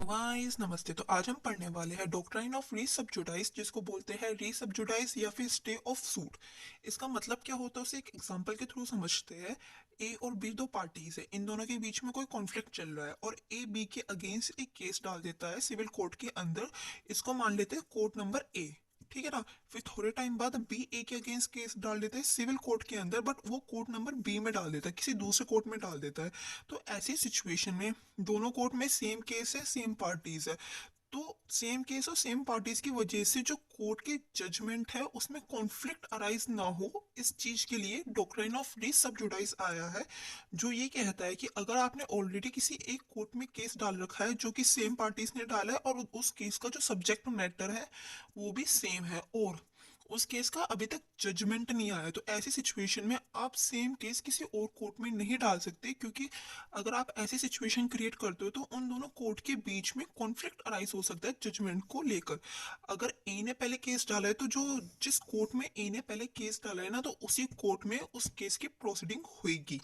Guys नमस्ते। तो आज हम पढ़ने वाले हैं डॉक्ट्राइन ऑफ री सब्जुडाइज, जिसको बोलते हैं री सब्जुडाइज या फिर स्टे ऑफ सूट। इसका मतलब क्या होता है उसे एक एग्जांपल के थ्रू समझते हैं। ए और बी दो पार्टीज है, इन दोनों के बीच में कोई कॉन्फ्लिक्ट चल रहा है और ए बी के अगेंस्ट एक केस डाल देता है सिविल कोर्ट के अंदर। इसको मान लेते हैं कोर्ट नंबर ए, ठीक है ना। फिर थोड़े टाइम बाद बी ए के अगेंस्ट केस डाल देता है सिविल कोर्ट के अंदर, बट वो कोर्ट नंबर बी में डाल देता है, किसी दूसरे कोर्ट में डाल देता है। तो ऐसी सिचुएशन में दोनों कोर्ट में सेम केस है, सेम पार्टीज है। तो सेम केस और सेम पार्टीज की वजह से जो कोर्ट की जजमेंट है उसमें कॉन्फ्लिक्ट अराइज ना हो, इस चीज के लिए डॉक्ट्राइन ऑफ री सब्जुडाइज आया है, जो ये कहता है कि अगर आपने ऑलरेडी किसी एक कोर्ट में केस डाल रखा है जो कि सेम पार्टीज ने डाला है और उस केस का जो सब्जेक्ट मैटर है वो भी सेम है और उस केस का अभी तक जजमेंट नहीं आया, तो ऐसी सिचुएशन में आप सेम केस किसी और कोर्ट में नहीं डाल सकते, क्योंकि अगर आप ऐसी सिचुएशन क्रिएट करते हो तो उन दोनों कोर्ट के बीच में कॉन्फ्लिक्ट अराइज हो सकता है जजमेंट को लेकर। अगर ए ने पहले केस डाला है तो जो जिस कोर्ट में ए ने पहले केस डाला है ना, तो उसी कोर्ट में उस केस की प्रोसीडिंग होगी।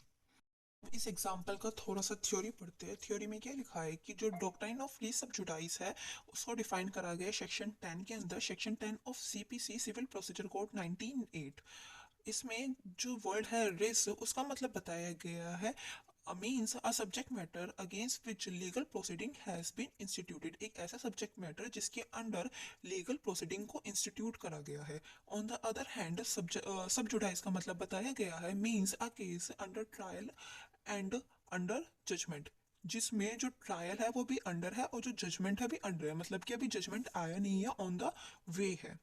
इस एग्जाम्पल का थोड़ा सा थ्योरी पढ़ते हैं। थ्योरी में क्या लिखा है कि जो डॉक्ट्राइन ऑफ री सब्जुडाइज है उसको डिफाइन करा गया है सेक्शन 10 के अंदर, section 10 of CPC civil procedure code 1908। इसमें जो वर्ड है रिस, उसका मतलब बताया गया है means a subject matter against which legal proceeding has been instituted. एक ऐसा सब्जेक्ट मैटर जिसके अंडर लीगल प्रोसीडिंग को इंस्टीट्यूट करा गया है। On the other hand sub judice का मतलब बताया गया है means a case under trial and under judgement, जिसमें जो ट्रायल है वो भी अंडर है और जो जजमेंट है भी अंडर है, मतलब कि अभी जजमेंट आया नहीं है, ऑन द वे है।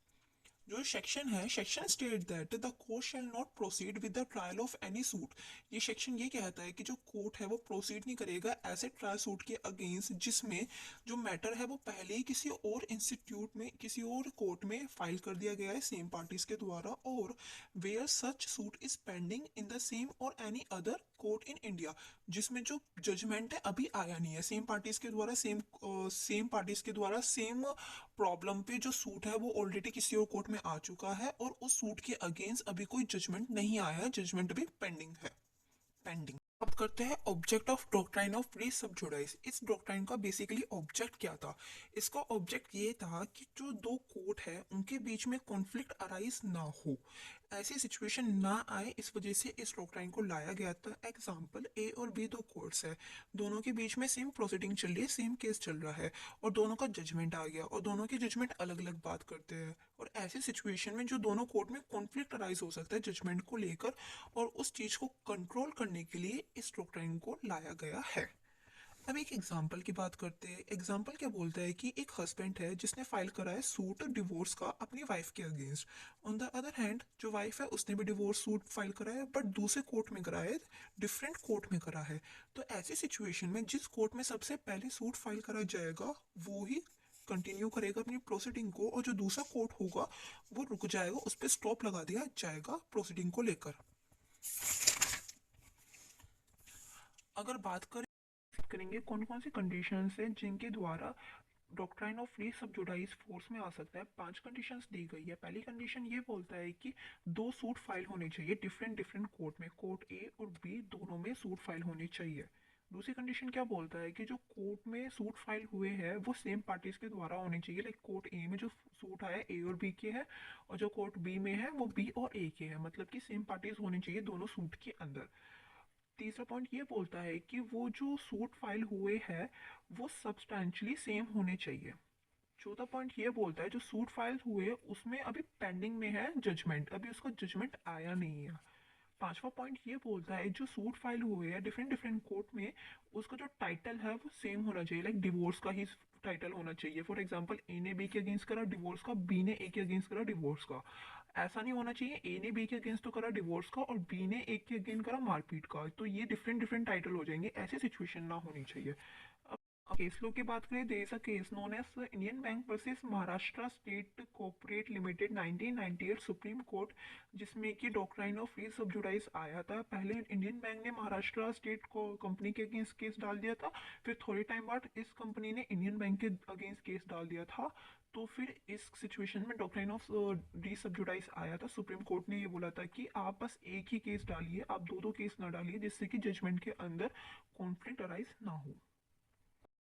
जो सेक्शन है, section state that the court shall not proceed with the trial of any suit. ये सेक्शन ये कहता है कि जो कोर्ट है वो प्रोसीड नहीं करेगा ऐसे ट्रायल सूट के अगेंस्ट जिसमें जो मैटर है वो पहले ही किसी और इंस्टीट्यूट में, किसी और कोर्ट में फाइल कर दिया गया है सेम पार्टीज के द्वारा, और where such suit is pending in the same और any other court in India, जिसमें जो जजमेंट है अभी आया नहीं है, सेम पार्टीज के द्वारा सेम पार्टीज के द्वारा सेम प्रॉब्लम पे जो सूट है वो ऑलरेडी किसी और कोर्ट में आ चुका है और उस सूट के अगेंस्ट अभी कोई जजमेंट नहीं आया है, जजमेंट भी पेंडिंग है। पेंडिंग अब करते हैं ऑब्जेक्ट ऑफ डॉक्ट्राइन ऑफ री सब्जुडाइज। इस डॉक्ट्राइन का बेसिकली ऑब्जेक्ट क्या था? इसका ऑब्जेक्ट ये था कि जो दो कोर्ट है उनके बीच में कॉन्फ्लिक्ट अराइज ना हो, ऐसी सिचुएशन ना आए, इस वजह से इस डॉक्ट्राइन को लाया गया था। एग्जांपल, ए और बी दो कोर्ट्स है, दोनों के बीच में सेम प्रोसीडिंग चल रही है, सेम केस चल रहा है और दोनों का जजमेंट आ गया और दोनों के जजमेंट अलग अलग बात करते हैं, और ऐसी सिचुएशन में जो दोनों कोर्ट में कॉन्फ्लिक्ट अराइज हो सकता है जजमेंट को लेकर, और उस चीज को कंट्रोल करने के लिए इस डॉक्ट्राइन को लाया गया है। अब एक एग्जाम्पल की बात करते हैं। एग्जाम्पल क्या बोलता है कि एक हस्बैंड है जिसने फाइल करा है सूट डिवोर्स का अपनी वाइफ के against. On the other hand जो वाइफ है उसने भी डिवोर्स सूट फाइल करा है, बट दूसरे कोर्ट में करा है, डिफरेंट कोर्ट में करा है। तो ऐसी सिचुएशन में जिस कोर्ट में सबसे पहले सूट फाइल करा जाएगा वो ही कंटिन्यू करेगा अपनी प्रोसीडिंग को, और जो दूसरा कोर्ट होगा वो रुक जाएगा, उस पर स्टॉप लगा दिया जाएगा प्रोसीडिंग को लेकर। अगर बात करेंगे कौन कौन सी कंडीशंस हैं जिनके द्वारा डॉक्ट्राइन ऑफ री सब्जुडाइज फोर्स में आ सकता है। 5 कंडीशंस दी गई है। पहली कंडीशन ये बोलता है कि दो सूट फाइल होने चाहिए डिफरेंट डिफरेंट कोर्ट में, कोर्ट ए और बी दोनों में सूट फाइल होने चाहिए। दूसरी कंडीशन क्या बोलता है कि जो कोर्ट में सूट फाइल हुए हैं वो सेम पार्टीज के द्वारा होने चाहिए, लाइक कोर्ट ए में जो सूट आया ए और बी के है, और जो कोर्ट बी में है वो बी और ए के है, मतलब कि सेम पार्टीज होने चाहिए दोनों सूट के अंदर। तीसरा पॉइंट ये बोलता है कि वो जो सूट फाइल हुए हैं वो सब्सटैंशियली सेम होने चाहिए। चौथा पॉइंट ये बोलता है जो सूट फाइल हुए उसमें अभी पेंडिंग में है जजमेंट, अभी उसका जजमेंट आया नहीं है। पांचवा पॉइंट ये बोलता है जो सूट फाइल हुए हैं डिफरेंट डिफरेंट कोर्ट में उसका जो टाइटल है वो सेम होना चाहिए, लाइक डिवोर्स का ही टाइटल होना चाहिए। फॉर एग्जांपल, ए ने बी के अगेंस्ट करा डिवोर्स का, बी ने ए के अगेंस्ट करा डिवोर्स का। ऐसा नहीं होना चाहिए ए ने बी के अगेंस्ट तो करा डिवोर्स का और बी ने ए के अगेंस्ट करा मारपीट का, तो ये डिफरेंट डिफरेंट टाइटल हो जाएंगे, ऐसी सिचुएशन ना होनी चाहिए। केस लो की बात करें, there is a case known as Indian Bank versus Maharashtra state cooperate limited 1998 Supreme Court, जिसमें कि डॉक्ट्राइन ऑफ री सब्जुडाइज आया था। पहले इंडियन बैंक ने महाराष्ट्र स्टेट को कंपनी के अगेंस्ट केस डाल दिया था, फिर थोड़े टाइम बाद इस कंपनी ने इंडियन बैंक के अगेंस्ट केस डाल दिया था। तो फिर इस सिचुएशन में डॉक्ट्राइन ऑफ री सब्जुडाइज आया था। सुप्रीम कोर्ट ने ये बोला था कि आप बस एक ही केस डालिए, आप दो दो केस ना डालिए, जिससे कि जजमेंट के अंदर कॉन्फ्लिक्ट अराइज ना हो।